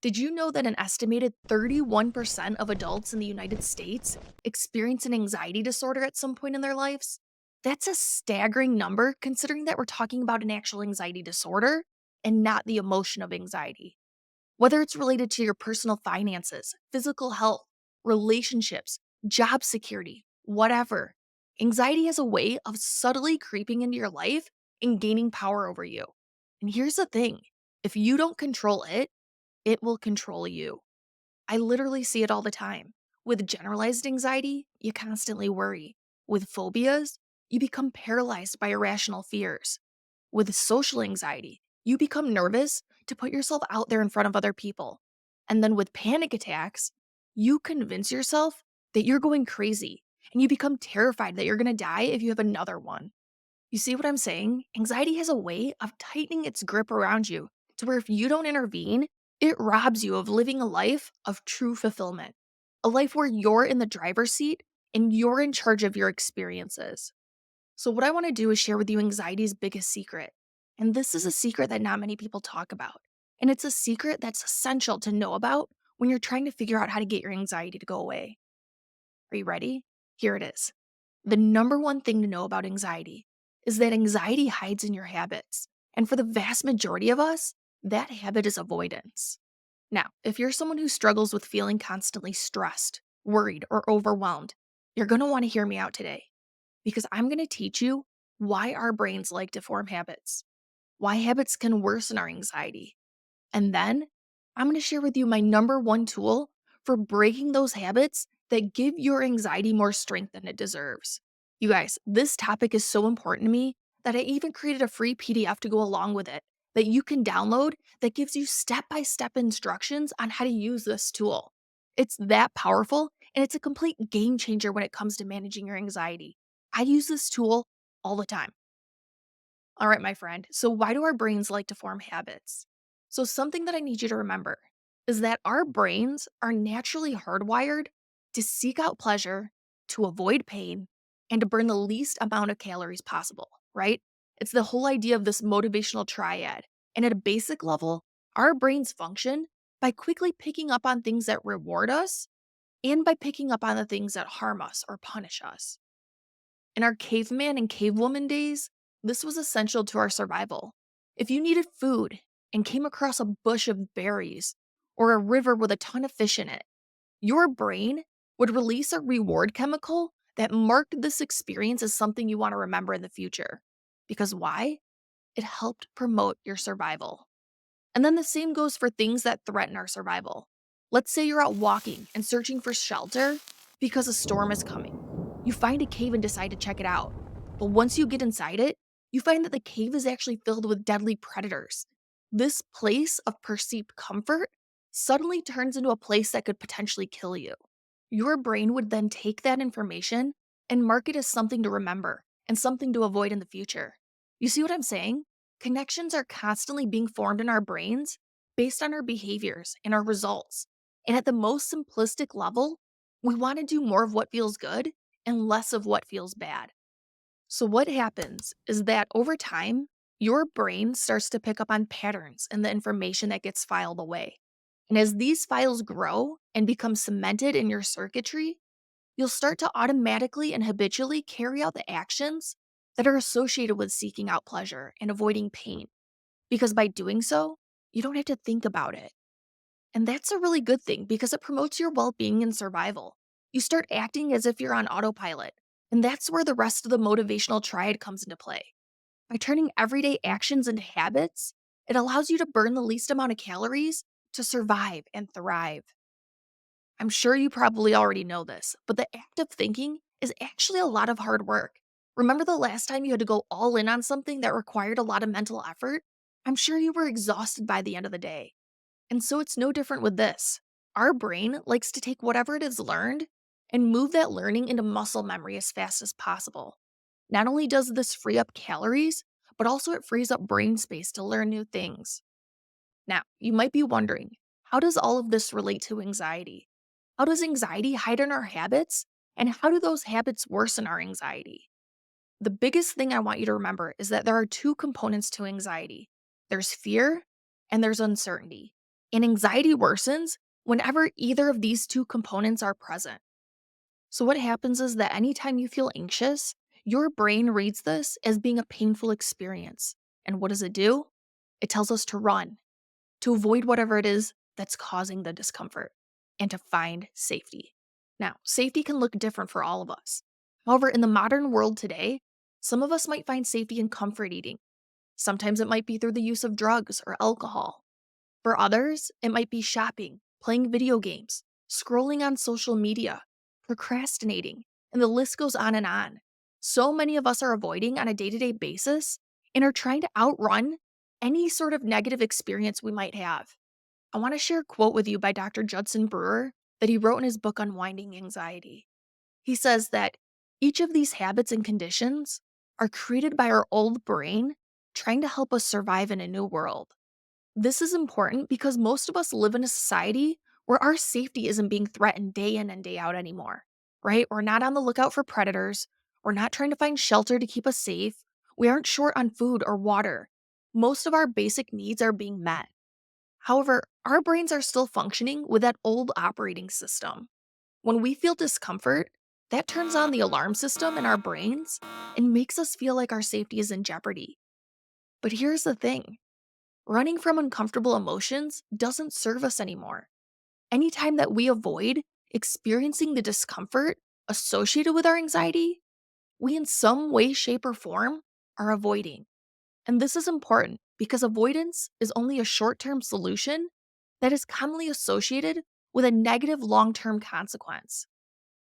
Did you know that an estimated 31% of adults in the United States experience an anxiety disorder at some point in their lives? That's a staggering number considering that we're talking about an actual anxiety disorder and not the emotion of anxiety. Whether it's related to your personal finances, physical health, relationships, job security, whatever, anxiety has a way of subtly creeping into your life and gaining power over you. And here's the thing, if you don't control it, it will control you. I literally see it all the time. With generalized anxiety, you constantly worry. With phobias, you become paralyzed by irrational fears. With social anxiety, you become nervous to put yourself out there in front of other people. And then with panic attacks, you convince yourself that you're going crazy and you become terrified that you're going to die if you have another one. You see what I'm saying? Anxiety has a way of tightening its grip around you to where if you don't intervene, it robs you of living a life of true fulfillment. A life where you're in the driver's seat and you're in charge of your experiences. So, what I want to do is share with you anxiety's biggest secret. And this is a secret that not many people talk about. And it's a secret that's essential to know about when you're trying to figure out how to get your anxiety to go away. Are you ready? Here it is. The number one thing to know about anxiety is that anxiety hides in your habits. And for the vast majority of us, that habit is avoidance. Now, if you're someone who struggles with feeling constantly stressed, worried, or overwhelmed, you're going to want to hear me out today because I'm going to teach you why our brains like to form habits, why habits can worsen our anxiety, and then I'm going to share with you my number one tool for breaking those habits that give your anxiety more strength than it deserves. You guys, this topic is so important to me that I even created a free PDF to go along with it that you can download that gives you step by step instructions on how to use this tool. It's that powerful and it's a complete game changer when it comes to managing your anxiety. I use this tool all the time. All right, my friend. So, why do our brains like to form habits? So, something that I need you to remember is that our brains are naturally hardwired to seek out pleasure, to avoid pain, and to burn the least amount of calories possible, right? It's the whole idea of this motivational triad. And at a basic level, our brains function by quickly picking up on things that reward us and by picking up on the things that harm us or punish us. In our caveman and cavewoman days, this was essential to our survival. If you needed food and came across a bush of berries or a river with a ton of fish in it, your brain would release a reward chemical that marked this experience as something you want to remember in the future. Because why? It helped promote your survival. And then the same goes for things that threaten our survival. Let's say you're out walking and searching for shelter because a storm is coming. You find a cave and decide to check it out. But once you get inside it, you find that the cave is actually filled with deadly predators. This place of perceived comfort suddenly turns into a place that could potentially kill you. Your brain would then take that information and mark it as something to remember and something to avoid in the future. You see what I'm saying? Connections are constantly being formed in our brains based on our behaviors and our results. And at the most simplistic level, we want to do more of what feels good and less of what feels bad. So, what happens is that over time, your brain starts to pick up on patterns in the information that gets filed away. And as these files grow and become cemented in your circuitry, you'll start to automatically and habitually carry out the actions that are associated with seeking out pleasure and avoiding pain. Because by doing so, you don't have to think about it. And that's a really good thing because it promotes your well being and survival. You start acting as if you're on autopilot. And that's where the rest of the motivational triad comes into play. By turning everyday actions into habits, it allows you to burn the least amount of calories to survive and thrive. I'm sure you probably already know this, but the act of thinking is actually a lot of hard work. Remember the last time you had to go all in on something that required a lot of mental effort? I'm sure you were exhausted by the end of the day. And so it's no different with this. Our brain likes to take whatever it has learned and move that learning into muscle memory as fast as possible. Not only does this free up calories, but also it frees up brain space to learn new things. Now, you might be wondering, how does all of this relate to anxiety? How does anxiety hide in our habits? And how do those habits worsen our anxiety? The biggest thing I want you to remember is that there are two components to anxiety, there's fear and there's uncertainty. And anxiety worsens whenever either of these two components are present. So, what happens is that anytime you feel anxious, your brain reads this as being a painful experience. And what does it do? It tells us to run, to avoid whatever it is that's causing the discomfort, and to find safety. Now, safety can look different for all of us. However, in the modern world today, some of us might find safety in comfort eating. Sometimes it might be through the use of drugs or alcohol. For others, it might be shopping, playing video games, scrolling on social media, procrastinating, and the list goes on and on. So many of us are avoiding on a day to day basis and are trying to outrun any sort of negative experience we might have. I want to share a quote with you by Dr. Judson Brewer that he wrote in his book Unwinding Anxiety. He says that each of these habits and conditions are created by our old brain trying to help us survive in a new world. This is important because most of us live in a society where our safety isn't being threatened day in and day out anymore, right? We're not on the lookout for predators. We're not trying to find shelter to keep us safe. We aren't short on food or water. Most of our basic needs are being met. However, our brains are still functioning with that old operating system. When we feel discomfort, that turns on the alarm system in our brains and makes us feel like our safety is in jeopardy. But here's the thing. Running from uncomfortable emotions doesn't serve us anymore. Anytime that we avoid experiencing the discomfort associated with our anxiety, we in some way, shape, or form are avoiding. And this is important because avoidance is only a short term solution that is commonly associated with a negative long term consequence.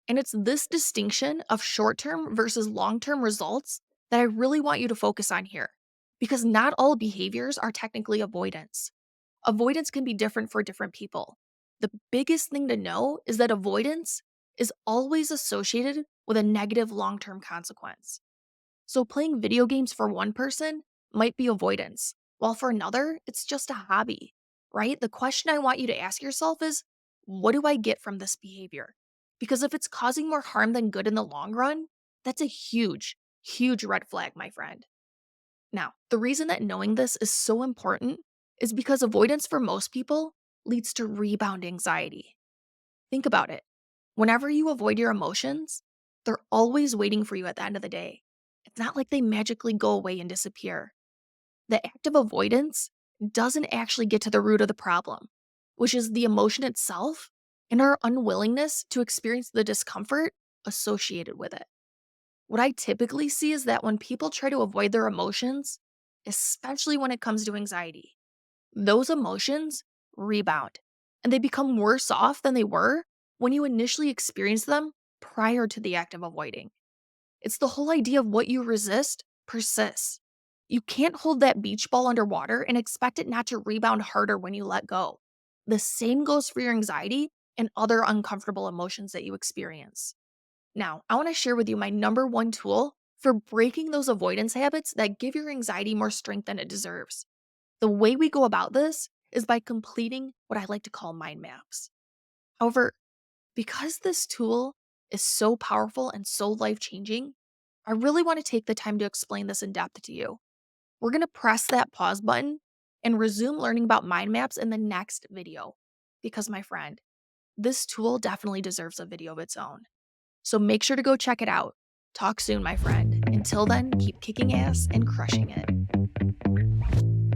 And it's this distinction of short term versus long term results that I really want you to focus on here. Because not all behaviors are technically avoidance. Avoidance can be different for different people. The biggest thing to know is that avoidance is always associated with a negative long term consequence. So, playing video games for one person might be avoidance, while for another, it's just a hobby, right? The question I want you to ask yourself is, what do I get from this behavior? Because if it's causing more harm than good in the long run, that's a huge, huge red flag, my friend. Now, the reason that knowing this is so important is because avoidance for most people leads to rebound anxiety. Think about it. Whenever you avoid your emotions, they're always waiting for you at the end of the day. It's not like they magically go away and disappear. The act of avoidance doesn't actually get to the root of the problem, which is the emotion itself and our unwillingness to experience the discomfort associated with it. What I typically see is that when people try to avoid their emotions, especially when it comes to anxiety, those emotions rebound and they become worse off than they were when you initially experienced them prior to the act of avoiding. It's the whole idea of what you resist persists. You can't hold that beach ball underwater and expect it not to rebound harder when you let go. The same goes for your anxiety and other uncomfortable emotions that you experience. Now, I want to share with you my number one tool for breaking those avoidance habits that give your anxiety more strength than it deserves. The way we go about this is by completing what I like to call mind maps. However, because this tool is so powerful and so life changing, I really want to take the time to explain this in depth to you. We're going to press that pause button and resume learning about mind maps in the next video. Because, my friend, this tool definitely deserves a video of its own. So make sure to go check it out. Talk soon, my friend. Until then, keep kicking ass and crushing it.